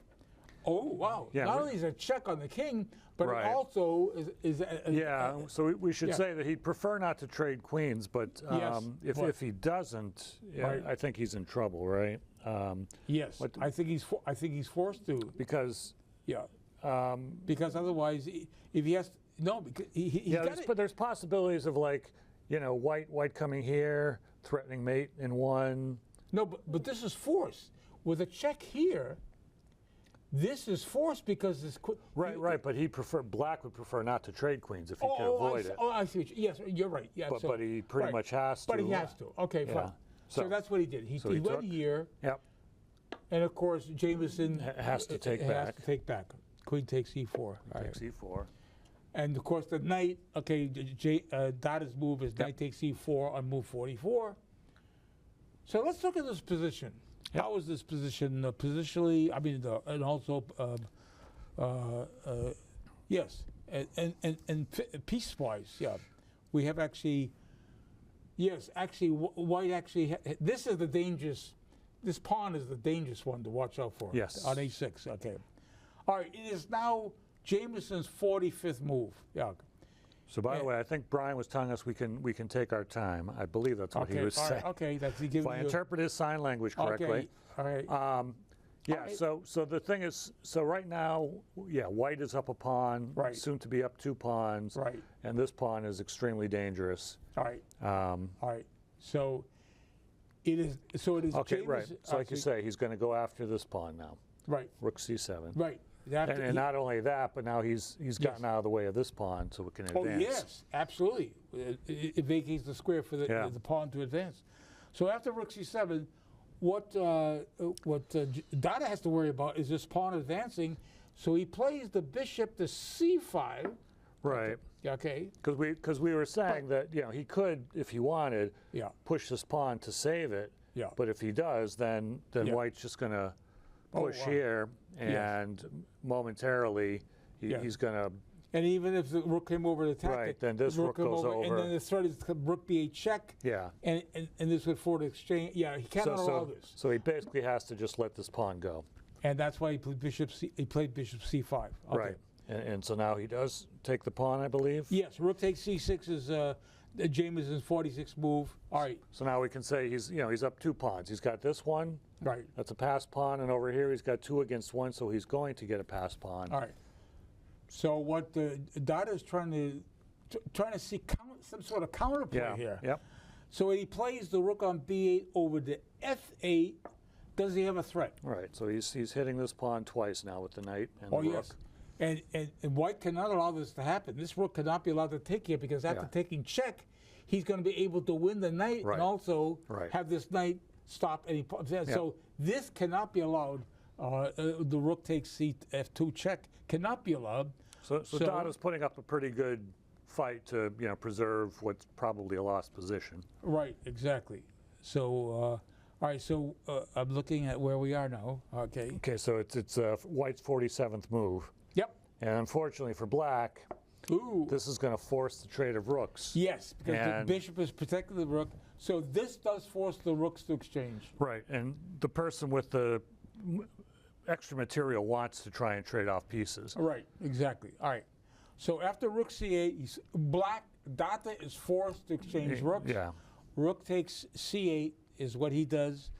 Oh, wow. Yeah, Not we- only is a check on the king, but Right. it also is Yeah, so we should yeah. say that he'd prefer not to trade queens, but Yes, but- if he doesn't, Right. I think he's in trouble, right? yes. What- I think he's forced to. Because Yeah. Because otherwise, if he has because he's yeah, got it. but there's possibilities of like white coming here, threatening mate in one. No, but this is forced. With a check here, this is forced because this. Right. But black would prefer not to trade queens if he can avoid it. I see. Yes, you're right. Yeah, But he pretty right. much has to. But he has to. Okay, Yeah. fine. So that's what he did. He So he went took- here, Yep. and of course Jameson Has to take has back. to take back. Queen takes e4. All right. Takes e4. And of course the knight. Okay, Dada's move is knight takes e4 on move 44. So let's look at this position. Yep. How is this position positionally? I mean, and also yes, and piece-wise, yeah, we have actually. Yes, actually, white actually. This is the dangerous. This pawn is the dangerous one to watch out for. Yes. On a6. Okay. All right. It is now Jameson's 45th move. Yeah. So by the way, I think Brian was telling us we can take our time. I believe that's what he was all saying. right, okay. That's he If giving I you. interpret his sign language correctly. Okay. All right. Yeah, Alright. so the thing is, so right now, yeah, white is up a pawn, Right. soon to be up 2 pawns, Right. and this pawn is extremely dangerous. All right. Um, All right. So it is. So it is. okay, Jameson, right. So like you say, he's going to go after this pawn now. Right. Rook c7. Right. After And he- not only that, but now he's gotten out of the way of this pawn, so it can Oh advance. yes, absolutely. It vacates the square for Yeah. the pawn to advance. So after rook c7, what Dada has to worry about is this pawn advancing. So he plays the bishop to c5. Right. Okay. Because we were saying that he could, if he wanted, Yeah. push this pawn to save it. Yeah. But if he does, then Yeah. white's just going to push wow. here, Yes. and momentarily Yeah. he's going to. And even if the rook came over to attack Right, it, then this the rook come goes over. and then the threat is rook b8 check, Yeah. and this would forward exchange. Yeah, he cannot allow this, So he basically has to just let this pawn go. and that's why he played bishop c5. Okay. Right. And so now he does take the pawn, I believe. Yes, rook takes c6 is Jameson's 46th move. All right, So now we can say he's up 2 pawns. He's got this one. right. That's a pass pawn, and over here he's got 2 against 1, so he's going to get a pass pawn. All right. So what Dada is trying to see some sort of counterplay Yeah. here. Yep. So when he plays the rook on b8 over to f8, does he have a threat? Right. So he's hitting this pawn twice now with the knight and Oh the rook. yes. And White cannot allow this to happen. This rook cannot be allowed to take here because after Yeah. taking check, he's going to be able to win the knight Right. and also Right. have this knight stop any. So this cannot be allowed. The rook takes f2 check cannot be allowed. So Dada's putting up a pretty good fight to preserve what's probably a lost position. Right, exactly. So, all right, so I'm looking at where we are now. Okay. Okay, so it's White's 47th move, Yep. and unfortunately for Black, Ooh. this is going to force the trade of rooks. Yes, because the And- bishop is protecting the rook. So this does force the rooks to exchange. Right, and the person with the extra material wants to try and trade off pieces. Right, exactly. All right. So after rook c8, Black Dada is forced to exchange rooks. Yeah. Rook takes c8 is what he does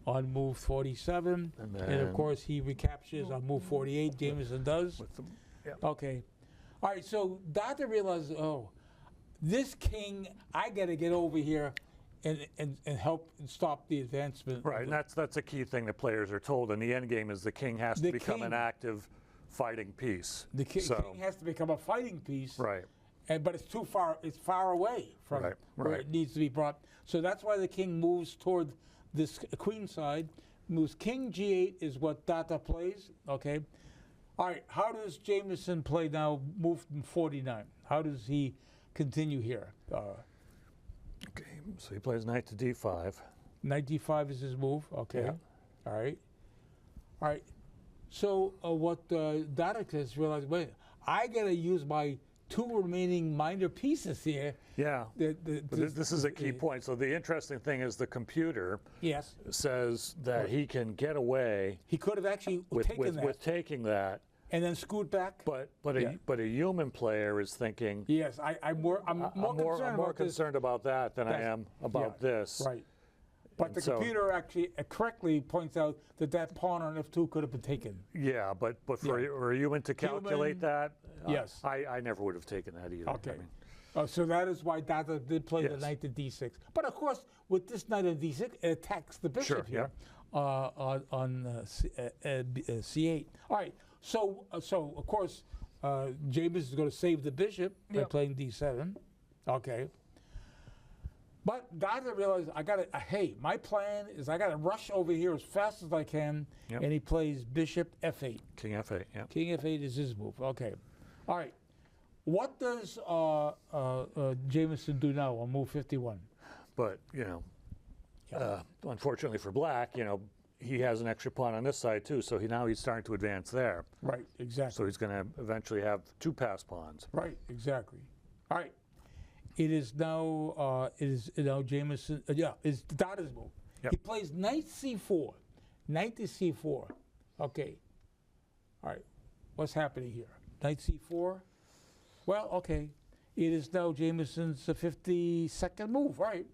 on move 47, and of then- course he recaptures on move 48. Jameson does. With the, yeah. Okay. All right, so Dada realizes, oh, this king, I got to get over here and help stop the advancement. Right, and that's a key thing that players are told in the end game is the king has to The become king- an active fighting piece. The king So- has to become a fighting piece. Right. But it's too far. It's far away from Right, where right. it needs to be brought. So that's why the king moves toward this queen side. Moves king g8 is what Dada plays. Okay. All right. How does Jameson play now? Move from 49. How does he continue here? Okay, so he plays knight to d5. Knight d5 is his move. Okay. Yeah. All right. All right. So what Dada has realized, wait, I got to use my 2 remaining minor pieces here. Yeah. But this is a key point. So the interesting thing is the computer Yes. says that he can get away He could have actually taken that with taking that, and then scoot back. but Yeah. a human player is thinking, Yes, I'm more concerned I'm more about this. concerned about that than I That's- am about yeah, this. Right. But And the so- computer actually correctly points out that that pawn on f2 could have been taken. Yeah, but for Yeah. a human to calculate Human- that, Yes. I never would have taken that either. I Okay. mean, So that is why Dada did play the Yes. knight to d6. But of course, with this knight on d6, it attacks the bishop Sure, here on c8. All right. So of course, James is going to save the bishop by Yep. playing d7. Okay. But Dada realized hey, my plan is I got to rush over here as fast as I can, Yep. and he plays bishop f8. King f8, yeah. King f8 is his move. Okay. All right. What does Jameson do now on move 51? But, unfortunately for Black, he has an extra pawn on this side too, so now he's starting to advance there. Right, exactly. So he's going to eventually have 2 pass pawns. Right, exactly. All right. It is now Jameson. It's Dada's move. Yep. He plays knight c4. Knight to c4. Okay. All right. What's happening here? Knight c4. Well, okay. It is now Jameson's 52nd move. Right.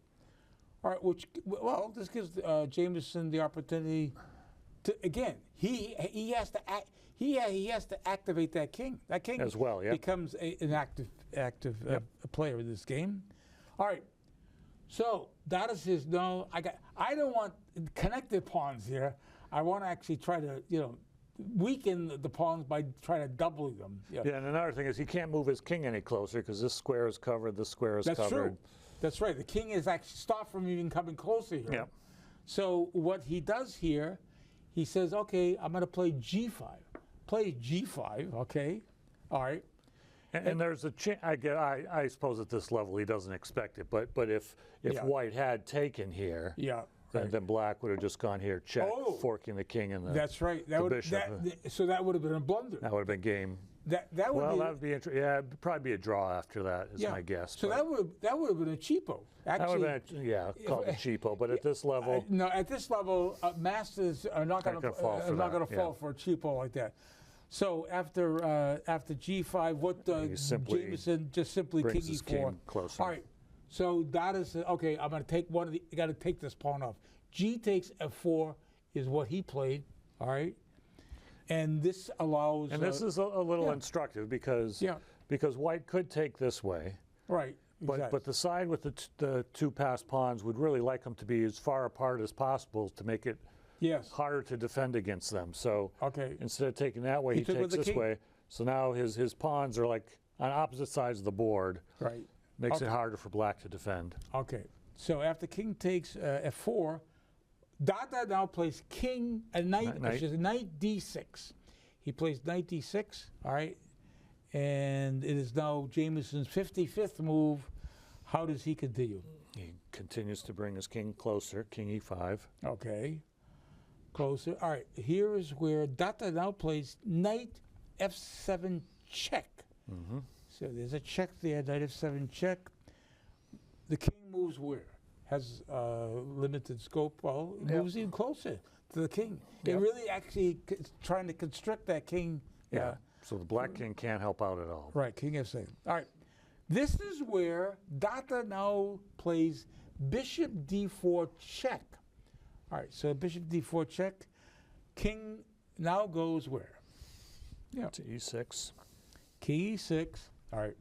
All right. This gives Jameson the opportunity to again. He has to act. He has to activate that king. That king As well, yeah. becomes an active player in this game. All right. So Dada says, no, I don't want connected pawns here. I want to actually try to weaken the pawns by trying to double them. Yeah, and another thing is he can't move his king any closer because this square is covered, this square is That's covered. true. That's right. The king is actually stopped from even coming closer here. Yeah. So what he does here, he says, okay, I'm going to play g5. Play g5, okay. All right. And there's a chance. I suppose at this level he doesn't expect it, but if Yeah. White had taken here, Yeah. And then black would have just gone here, check, Oh. forking the king and the That's right. That the would bishop. so that would have been a blunder. That would have been game. That would Well, be that would be interesting. Yeah, it'd probably be a draw after that, is my guess. So but that would have been a cheapo. that Actually, would have been, called a cheapo. But at this level, no, at this level, masters are not going gonna fall for that, fall for a cheapo like that. So after G5, what He simply Jameson just simply brings king his E4. king closer. All right. So Dada says, okay, I'm going to take one of the. You got to take this pawn off. G takes F4 is what he played. All right. And this allows. and this is a little yeah. instructive because Yeah. because white could take this way. right. But Exactly. but the side with the two passed pawns would really like them to be as far apart as possible to make it yes. harder to defend against them. So Okay. instead of taking that way, he took with takes the this king. way. So now his pawns are like on opposite sides of the board. Right. Makes it Okay. harder for black to defend. Okay. So after king takes F4, Dada now plays king and knight. Knight. Excuse me, knight D6. He plays knight D6. All right. And it is now Jameson's 55th move. How does he continue? He continues to bring his king closer, king E5. Okay. Closer. All right. Here is where Dada now plays knight F7 check. So there's a check there, knight F7 check. The king moves where? Has limited scope. Well, it moves even closer to the king. It Yep. really actually is trying to constrict that king. So the black king can't help out at all. Right, king F7. All right. This is where Dada now plays bishop D4 check. All right, so bishop D4 check. King now goes where? Yeah. To E6. King E6. All right.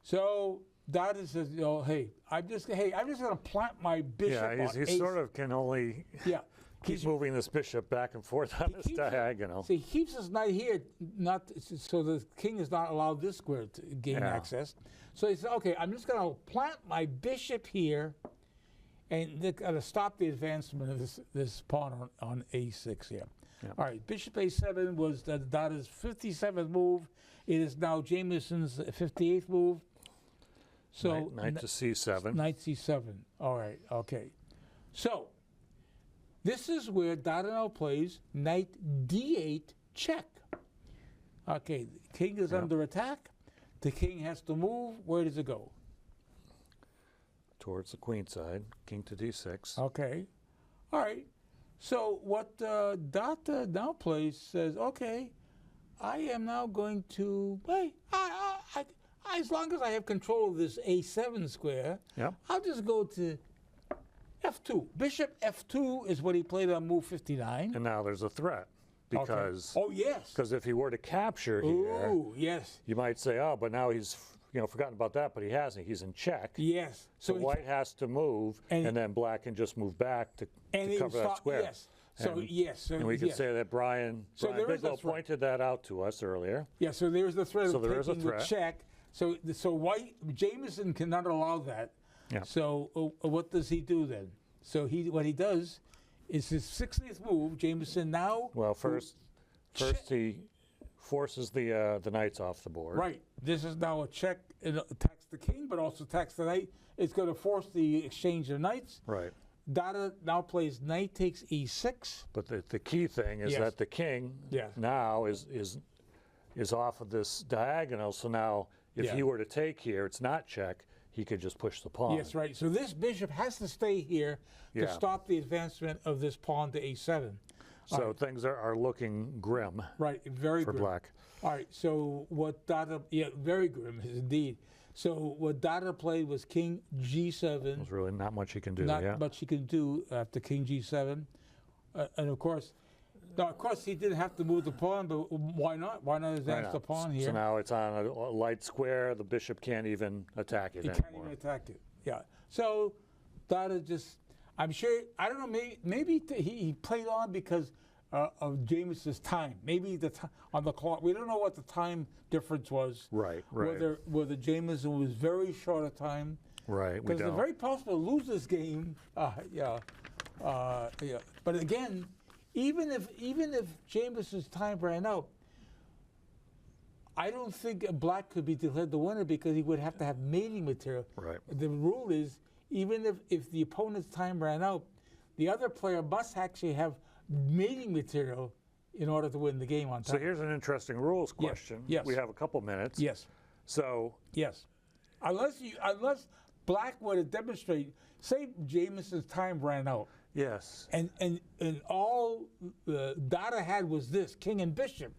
So Dada says, hey, I'm just going to plant my bishop Yeah, on he ace. sort of can only Yeah. keep moving this bishop back and forth on this keeps- diagonal. So he keeps his knight here, not so the king is not allowed this square to gain Yeah. access. So he said, okay, I'm just going to plant my bishop here, and they're going to stop the advancement of this pawn on A6 here. Yeah. All right, bishop A7 was Dada's 57th move. It is now Jameson's 58th move. So Knight to C7. Knight C7. All right, okay. So this is where Dada now plays knight D8 check. Okay, the king is under attack. The king has to move. Where does it go? Towards the queen side. King to D6. Okay. All right. So what Dada now plays says, okay, I am now going to, hey, as long as I have control of this A7 square, Yep. I'll just go to F2. Bishop F2 is what he played on move 59. And now there's a threat Okay. because Oh, yes. if he were to capture here, Ooh, yes. you might say, oh, but now he's forgotten about that, but he hasn't. He's in check. Yes. So he- white has to move, And- and then black can just move back to he cover that stop- square. Yes. So, And- yes. So, And we can yes. say that Brian So there is a Bigelow threat. pointed that out to us earlier. Yeah, so there's the threat So of there is a taking the threat. check. So white Jameson cannot allow that. Yeah. So what does he do then? So what he does is his 60th move. Jameson now. Well, first he forces the knights off the board. Right. This is now a check. It attacks the king, but also attacks the knight. It's going to force the exchange of knights. Right. Dada now plays knight takes E6. But the key thing is Yes. that the king Yes. now is off of this diagonal. So now if Yeah. he were to take here, it's not check. He could just push the pawn. Yes, right. So this bishop has to stay here to Yeah. stop the advancement of this pawn to A7. So things are looking grim Right, very for grim. black. All right, so what Dada, very grim indeed. So what Dada played was King G7. There's really not much he can do. Not yeah. much he can do after King G7. And of course, he didn't have to move the pawn, but why not? Why not advance Right the now. pawn here? So now it's on a light square. The bishop can't even attack it He anymore. can't even attack it. Yeah. So Dada just, I'm sure, I don't know, maybe he played on because of James's time. Maybe on the clock, we don't know what the time difference was. Right. Whether Jameson was very short a time. Right. We Because it's don't. very possible to lose this game. Yeah. But again, even if Jameson's time ran out, I don't think Black could be declared the winner because he would have to have mating material. Right. The rule is even if the opponent's time ran out, the other player must actually have mating material in order to win the game on time. So here's an interesting rules question. Yes. We have a couple minutes. Yes. So Yes. Unless Black were to demonstrate, say Jameson's time ran out, yes, and all Dada had was this, king and bishop.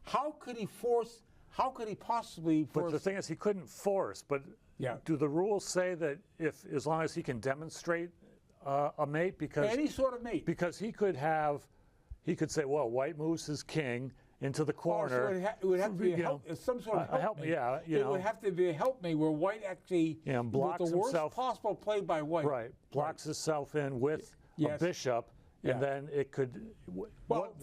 How could he possibly force? but the thing is, he couldn't force. But Yeah. do the rules say that if, as long as he can demonstrate a mate, because any sort of mate. because he could say, well, white moves his king into the Oh, corner. so it would have to be you know, some sort of a help- helpmate. yeah, you it know. would have to be a helpmate where White actually Yeah, and blocks the worst himself. possible play by White. Right, blocks himself in with Yes. a bishop, Yeah. and then it could. Well,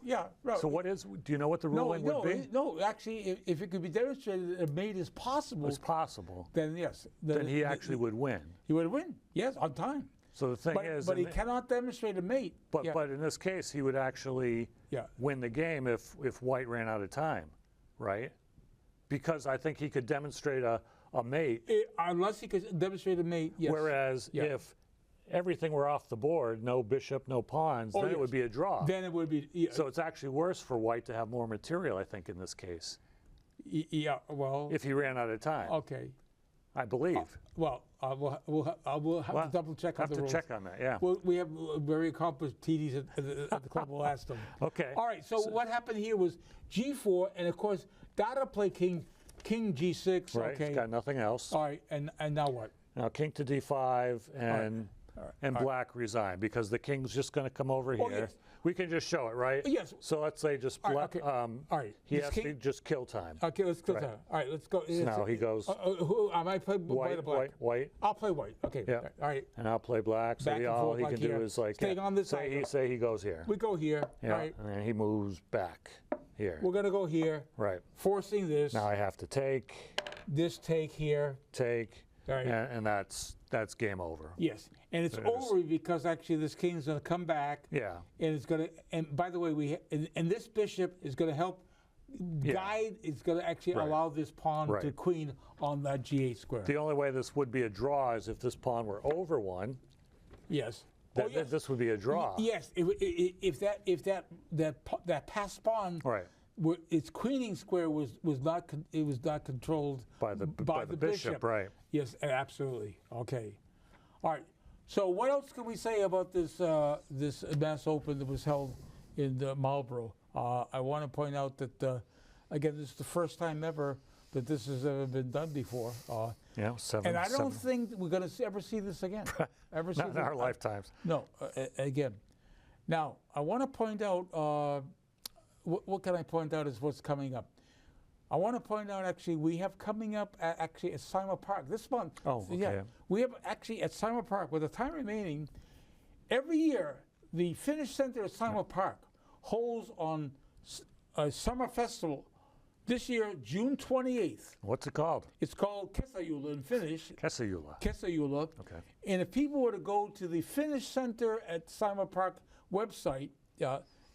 yeah. Right. So what is? Do you know what the ruling would be? No. Actually, if it could be demonstrated that a mate is possible, It's possible. then yes. Then he actually would win. He would win. Yes, on time. So the thing But, is, but he in- cannot demonstrate a mate. but Yeah. but in this case, he would actually Yeah. win the game if White ran out of time, right? Because I think he could demonstrate a mate. Unless he could demonstrate a mate, yes. Whereas Yeah. if everything were off the board, no bishop, no pawns, then it yes. would be a draw. Then it would be. Yeah, So it's actually worse for White to have more material, I think, in this case, yeah well. if he ran out of time. Okay. I believe. Well, we'll have to double check on have the to rules. check on that, yeah. Well, we have very accomplished TDs at the club. We'll ask them. Okay. All right. So what happened here was G4, and of course Dada played King G6. Right, Okay. he's got nothing else. All right. And now what? Now king to d5 and right. black resign because the king's just going to come over here. yes. We can just show it, right? Yes. So let's say just All black. right, okay. All right. He This has to king- just kill time. Okay. Let's go. Right. All right. Let's go. now he goes Who I might play white or black. white, I'll play white. Okay. Yeah. All right. and I'll play black. So Back and all forth he like can do here. is like Staying on this side. say he goes here. We go here. Yeah, All right. and then he moves back here. We're gonna go here, Right. forcing this. Now I have to take, This take here. Right. and that's game over. Yes, and it's There it is. over because actually this king's going to come back, Yeah. and it's going to. And by the way, and this bishop is going to help guide. It's going to actually Right. allow this pawn to Right. queen on that G8 square. The only way this would be a draw is if this pawn were over one. Yes. That this would be a draw. Yes. If that passed pawn. Right. Its queening square was not controlled By the bishop, right. Yes, absolutely. Okay. All right. So what else can we say about this this Mass Open that was held in Marlborough? I want to point out that again, this is the first time ever that this has ever been done before. Yeah, seven. And I don't seven. think we're going to ever see this again. Ever see Not in this? our lifetimes. No, again. Now, I want to point out, what can I point out is what's coming up. I want to point out, actually, we have coming up actually at Simon Park this month. Oh, okay. Yeah, we have actually at Simon Park, with the time remaining, every year, the Finnish Center at Simon Park holds on a summer festival. This year, June 28th. What's it called? It's called Kesäjuhla in Finnish. Kesäjuhla. Kesäjuhla. Okay. And if people were to go to the Finnish Center at Simon Park website,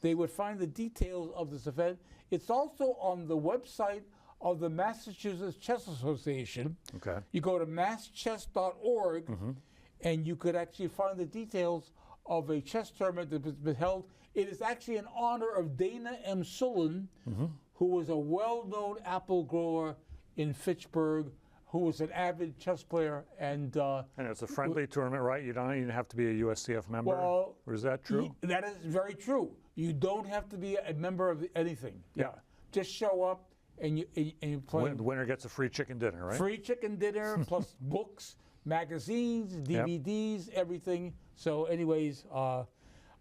they would find the details of this event. It's also on the website of the Massachusetts Chess Association. Okay. You go to masschess.org, and you could actually find the details of a chess tournament that has been held. It is actually in honor of Dana M. Sullen, who was a well-known apple grower in Fitchburg, who was an avid chess player. And And it's a friendly tournament, right? You don't even have to be a USCF member. Well, or is that true? that is very true. You don't have to be a member of anything. Yeah. Just show up and you play. The winner gets a free chicken dinner, right? Free chicken dinner plus books, magazines, DVDs, everything. So, anyways,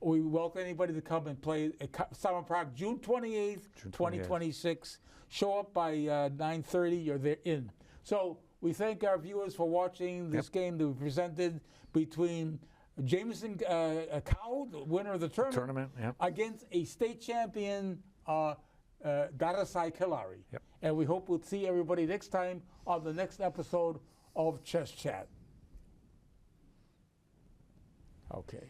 we welcome anybody to come and play at Simon Park, June 28th, 2026. Show up by 9:30. You're there in. So we thank our viewers for watching this game that we presented between Jameson Cow, the winner of the tournament, against a state champion, Darasai Kalari. Yep. And we hope we'll see everybody next time on the next episode of Chess Chat. Okay.